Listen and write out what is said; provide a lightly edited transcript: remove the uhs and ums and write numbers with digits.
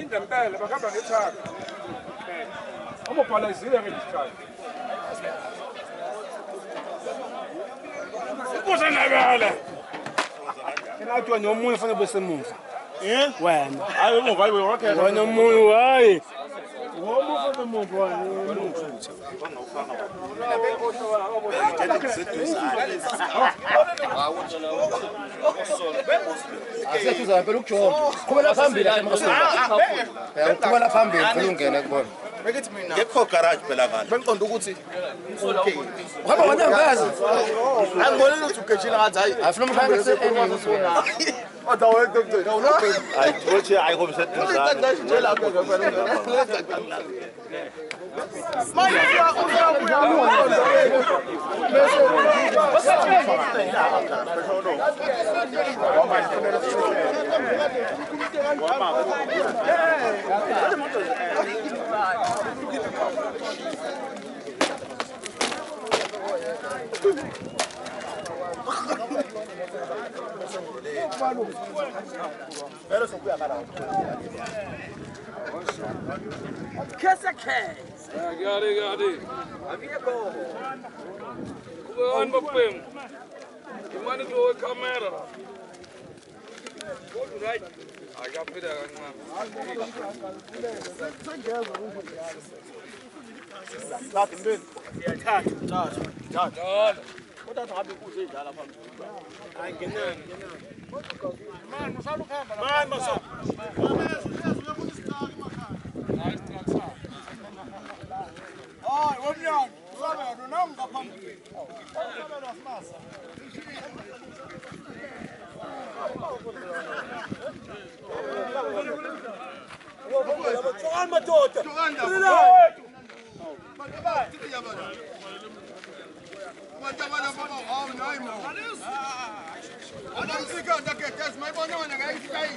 Indempele bakamba ngethaka amobhalazile ngesikhathi ukuze nabele enathi wena omunye fanele besemuva wena hayi emuva hayi wena wena omunye hayi wona ufana umuntu wena asethuza phela ukujonga qhubela phambili qhubela phambili phela ungene kubona bekithi mina ngekho garage phela ngale bengiqonda ukuthi okay uhamba ngonyangazi angibona ukuthi ugejile ngathi hayi afuna umhlanga eseningi usona oda wena doctor awunaphela hayi thothi hayi komsethuza nje lapho Kesa kesa. Gari. Amigo. Kuan bapem. Gimana tuh kamera? Go right. Agak beda kan. Latin ya charge. Kota ngabe kuze idlala phambili. Hayi ngenani. Man masalo khamba. Man masalo. Hayi womnyana, usabe nonga phambili. Usabe nasimasa. Wo madoda. Matabana baba, hawo nayi mo. Adam sika daketes, may bono na ngay sikay.